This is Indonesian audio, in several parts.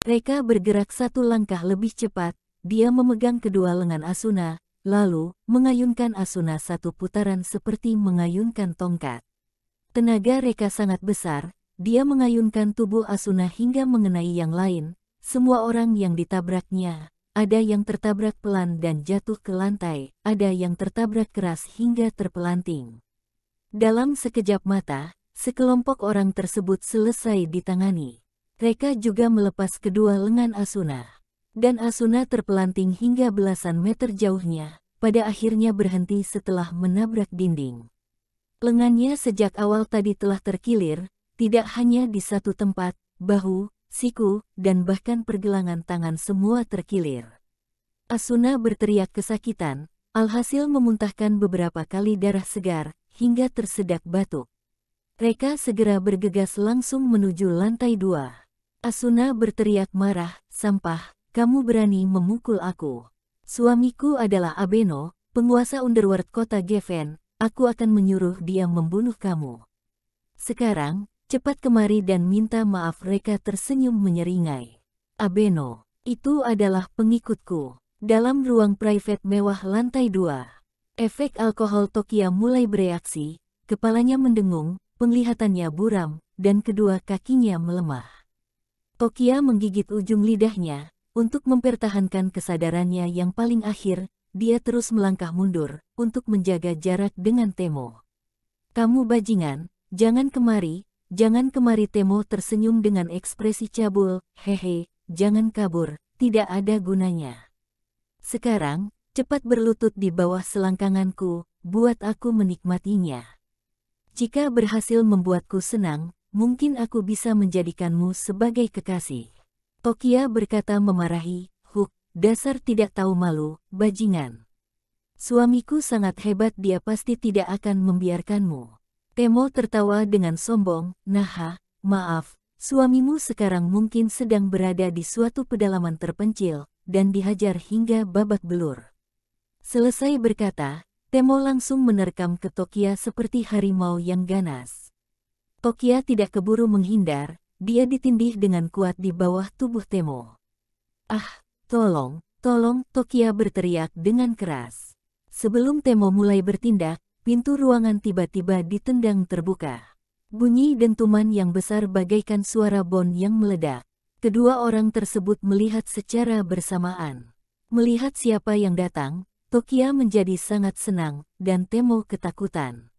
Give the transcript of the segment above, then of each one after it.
Reka bergerak satu langkah lebih cepat, dia memegang kedua lengan Asuna, lalu mengayunkan Asuna satu putaran seperti mengayunkan tongkat. Tenaga Reka sangat besar, dia mengayunkan tubuh Asuna hingga mengenai yang lain, semua orang yang ditabraknya. Ada yang tertabrak pelan dan jatuh ke lantai, ada yang tertabrak keras hingga terpelanting. Dalam sekejap mata, sekelompok orang tersebut selesai ditangani. Reka juga melepas kedua lengan Asuna. Dan Asuna terpelanting hingga belasan meter jauhnya, pada akhirnya berhenti setelah menabrak dinding. Lengannya sejak awal tadi telah terkilir, tidak hanya di satu tempat, bahu, siku, dan bahkan pergelangan tangan semua terkilir. Asuna berteriak kesakitan, alhasil memuntahkan beberapa kali darah segar, hingga tersedak batuk. Reka segera bergegas langsung menuju lantai 2. Asuna berteriak marah, "Sampah, kamu berani memukul aku. Suamiku adalah Abeno, penguasa underworld kota Geffen, aku akan menyuruh dia membunuh kamu. Sekarang, cepat kemari dan minta maaf." Reka tersenyum menyeringai. "Abeno, itu adalah pengikutku." Dalam ruang private mewah lantai 2, efek alkohol Tokia mulai bereaksi, kepalanya mendengung, penglihatannya buram, dan kedua kakinya melemah. Tokia menggigit ujung lidahnya, untuk mempertahankan kesadarannya yang paling akhir, dia terus melangkah mundur, untuk menjaga jarak dengan Temo. "Kamu bajingan, jangan kemari, jangan kemari." Temo tersenyum dengan ekspresi cabul, "Hehe, jangan kabur, tidak ada gunanya. Sekarang, cepat berlutut di bawah selangkanganku, buat aku menikmatinya. Jika berhasil membuatku senang, mungkin aku bisa menjadikanmu sebagai kekasih." Tokia berkata memarahi, "Huk, dasar tidak tahu malu, bajingan. Suamiku sangat hebat, dia pasti tidak akan membiarkanmu." Temo tertawa dengan sombong, "Nah, maaf, suamimu sekarang mungkin sedang berada di suatu pedalaman terpencil, dan dihajar hingga babak belur." Selesai berkata, Temo langsung menerkam ke Tokia seperti harimau yang ganas. Tokia tidak keburu menghindar, dia ditindih dengan kuat di bawah tubuh Temo. "Ah, tolong, tolong!" Tokia berteriak dengan keras. Sebelum Temo mulai bertindak, pintu ruangan tiba-tiba ditendang terbuka. Bunyi dentuman yang besar bagaikan suara bom yang meledak. Kedua orang tersebut melihat secara bersamaan. Melihat siapa yang datang, Tokia menjadi sangat senang, dan Temo ketakutan.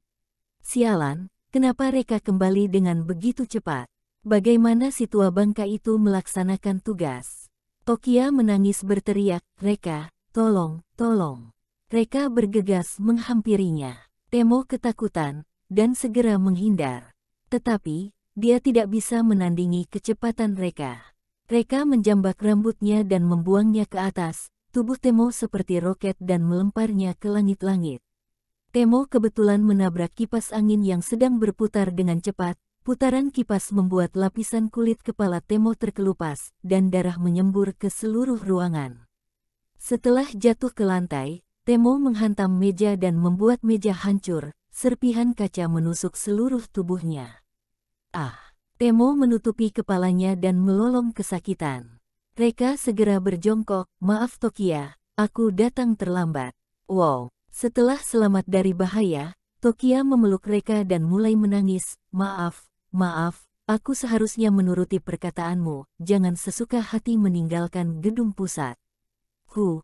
"Sialan, kenapa Reka kembali dengan begitu cepat? Bagaimana si tua bangka itu melaksanakan tugas?" Tokia menangis berteriak, "Reka, tolong, tolong." Reka bergegas menghampirinya. Temo ketakutan, dan segera menghindar. Tetapi, dia tidak bisa menandingi kecepatan Reka. Reka menjambak rambutnya dan membuangnya ke atas, tubuh Temo seperti roket dan melemparnya ke langit-langit. Temo kebetulan menabrak kipas angin yang sedang berputar dengan cepat, putaran kipas membuat lapisan kulit kepala Temo terkelupas, dan darah menyembur ke seluruh ruangan. Setelah jatuh ke lantai, Temo menghantam meja dan membuat meja hancur, serpihan kaca menusuk seluruh tubuhnya. "Ah!" Temo menutupi kepalanya dan melolong kesakitan. Reka segera berjongkok, "Maaf Tokia, aku datang terlambat." "Wow." Setelah selamat dari bahaya, Tokia memeluk Reka dan mulai menangis, "Maaf, maaf, aku seharusnya menuruti perkataanmu, jangan sesuka hati meninggalkan gedung pusat." "Hu.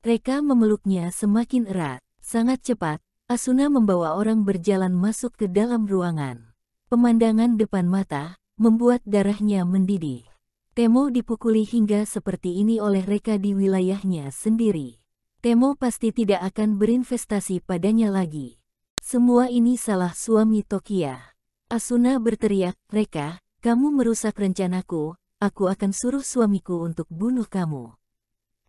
Reka memeluknya semakin erat. Sangat cepat, Asuna membawa orang berjalan masuk ke dalam ruangan. Pemandangan depan mata membuat darahnya mendidih. Temo dipukuli hingga seperti ini oleh Reka di wilayahnya sendiri. Temo pasti tidak akan berinvestasi padanya lagi. Semua ini salah suami Tokia. Asuna berteriak, "Reka, kamu merusak rencanaku, aku akan suruh suamiku untuk bunuh kamu.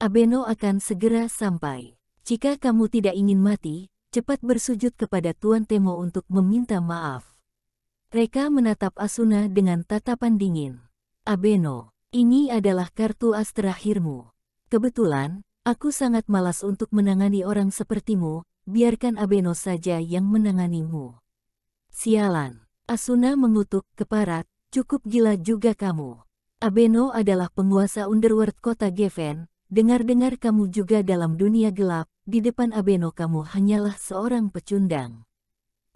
Abeno akan segera sampai. Jika kamu tidak ingin mati, cepat bersujud kepada Tuan Temo untuk meminta maaf." Reka menatap Asuna dengan tatapan dingin. "Abeno, ini adalah kartu as terakhirmu. Kebetulan, aku sangat malas untuk menangani orang sepertimu, biarkan Abeno saja yang menanganimu." "Sialan." Asuna mengutuk keparat, "Cukup gila juga kamu. Abeno adalah penguasa underworld kota Geffen. Dengar-dengar kamu juga dalam dunia gelap, di depan Abeno kamu hanyalah seorang pecundang.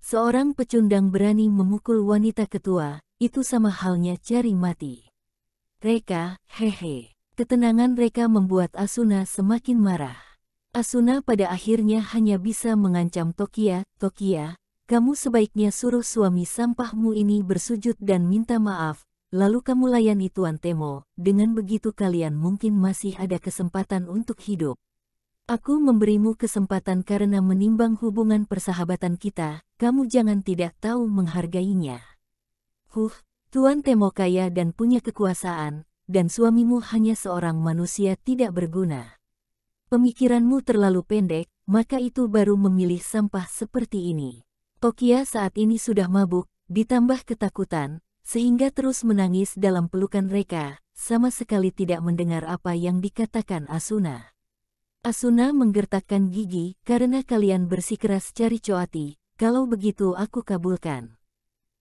Seorang pecundang berani memukul wanita ketua, itu sama halnya cari mati. Reka, hehe. Ketenangan Reka membuat Asuna semakin marah. Asuna pada akhirnya hanya bisa mengancam Tokia, Tokia, kamu sebaiknya suruh suami sampahmu ini bersujud dan minta maaf. Lalu kamu layani Tuan Temo, dengan begitu kalian mungkin masih ada kesempatan untuk hidup. Aku memberimu kesempatan karena menimbang hubungan persahabatan kita, kamu jangan tidak tahu menghargainya. Tuan Temo kaya dan punya kekuasaan, dan suamimu hanya seorang manusia tidak berguna. Pemikiranmu terlalu pendek, maka itu baru memilih sampah seperti ini. Tokia saat ini sudah mabuk, ditambah ketakutan, sehingga terus menangis dalam pelukan Reka, sama sekali tidak mendengar apa yang dikatakan Asuna. Asuna menggertakkan gigi, karena kalian bersikeras cari Coati, kalau begitu aku kabulkan.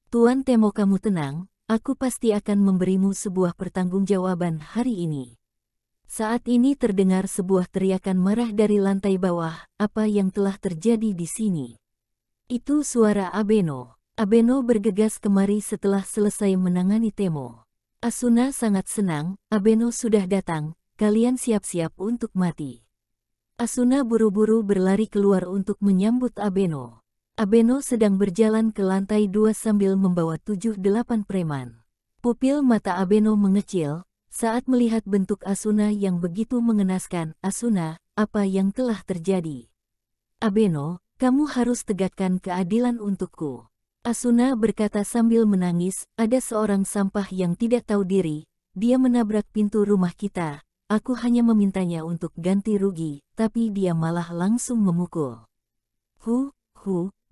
Tuan Temo kamu tenang, aku pasti akan memberimu sebuah pertanggungjawaban hari ini. Saat ini terdengar sebuah teriakan marah dari lantai bawah, apa yang telah terjadi di sini? Itu suara Abeno. Abeno bergegas kemari setelah selesai menangani Temo. Asuna sangat senang, Abeno sudah datang, kalian siap-siap untuk mati. Asuna buru-buru berlari keluar untuk menyambut Abeno. Abeno sedang berjalan ke lantai 2 sambil membawa 7-8 preman. Pupil mata Abeno mengecil, saat melihat bentuk Asuna yang begitu mengenaskan. Asuna, apa yang telah terjadi? Abeno, kamu harus tegakkan keadilan untukku. Asuna berkata sambil menangis, ada seorang sampah yang tidak tahu diri, dia menabrak pintu rumah kita, aku hanya memintanya untuk ganti rugi, tapi dia malah langsung memukul.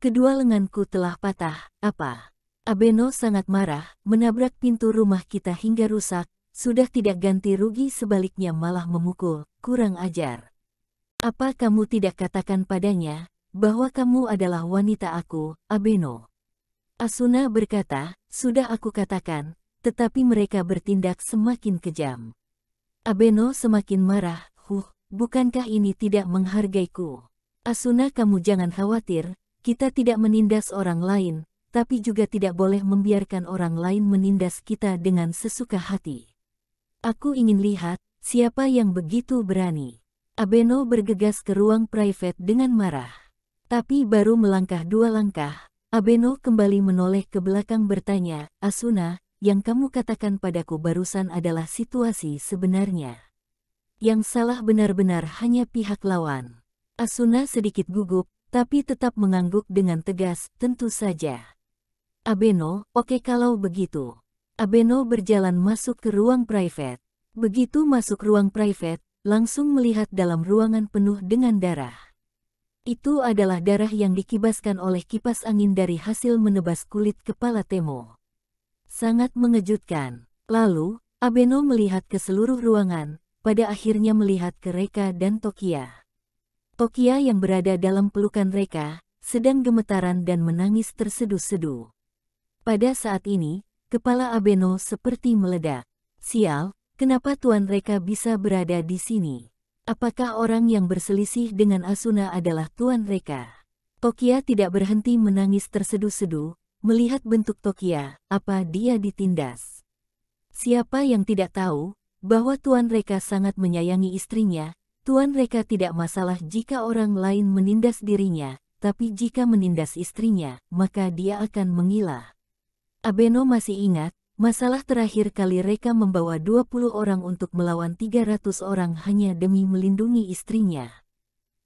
Kedua lenganku telah patah, apa? Abeno sangat marah, menabrak pintu rumah kita hingga rusak, sudah tidak ganti rugi sebaliknya malah memukul, kurang ajar. Apa kamu tidak katakan padanya, bahwa kamu adalah wanita aku, Abeno? Asuna berkata, sudah aku katakan, tetapi mereka bertindak semakin kejam. Abeno semakin marah, bukankah ini tidak menghargaiku? Asuna kamu jangan khawatir, kita tidak menindas orang lain, tapi juga tidak boleh membiarkan orang lain menindas kita dengan sesuka hati. Aku ingin lihat, siapa yang begitu berani. Abeno bergegas ke ruang private dengan marah. Tapi baru melangkah 2 langkah, Abeno kembali menoleh ke belakang bertanya, Asuna, yang kamu katakan padaku barusan adalah situasi sebenarnya. Yang salah benar-benar hanya pihak lawan. Asuna sedikit gugup, tapi tetap mengangguk dengan tegas, tentu saja. Abeno, oke kalau begitu. Abeno berjalan masuk ke ruang private. Begitu masuk ruang private, langsung melihat dalam ruangan penuh dengan darah. Itu adalah darah yang dikibaskan oleh kipas angin dari hasil menebas kulit kepala Temo. Sangat mengejutkan. Lalu, Abeno melihat ke seluruh ruangan, pada akhirnya melihat ke Reka dan Tokia. Tokia yang berada dalam pelukan Reka, sedang gemetaran dan menangis terseduh-seduh. Pada saat ini, kepala Abeno seperti meledak. Sial, kenapa Tuan Reka bisa berada di sini? Apakah orang yang berselisih dengan Asuna adalah Tuan Reka? Tokia tidak berhenti menangis terseduh-seduh, melihat bentuk Tokia, apa dia ditindas? Siapa yang tidak tahu, bahwa Tuan Reka sangat menyayangi istrinya, Tuan Reka tidak masalah jika orang lain menindas dirinya, tapi jika menindas istrinya, maka dia akan menggila. Abeno masih ingat, masalah terakhir kali Reka membawa 20 orang untuk melawan 300 orang hanya demi melindungi istrinya.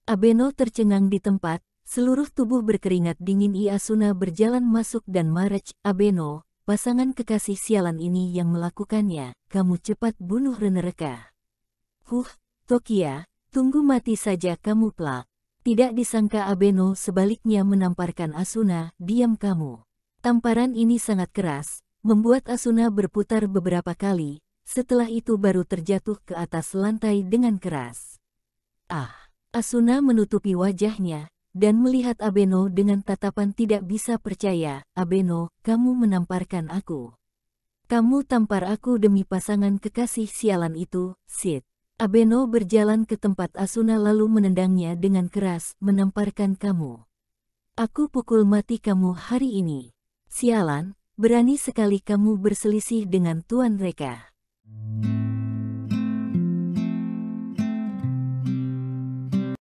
Abeno tercengang di tempat, seluruh tubuh berkeringat dingin. Asuna berjalan masuk dan marah. Abeno, pasangan kekasih sialan ini yang melakukannya, kamu cepat bunuh Reka. Tokia, tunggu mati saja kamu plak. Tidak disangka Abeno sebaliknya menamparkan Asuna, diam kamu. Tamparan ini sangat keras, membuat Asuna berputar beberapa kali, setelah itu baru terjatuh ke atas lantai dengan keras. Asuna menutupi wajahnya, dan melihat Abeno dengan tatapan tidak bisa percaya. Abeno, kamu menamparkan aku. Kamu tampar aku demi pasangan kekasih sialan itu, Sid. Abeno berjalan ke tempat Asuna lalu menendangnya dengan keras, menamparkan kamu. Aku pukul mati kamu hari ini. Sialan, berani sekali kamu berselisih dengan Tuan Reka.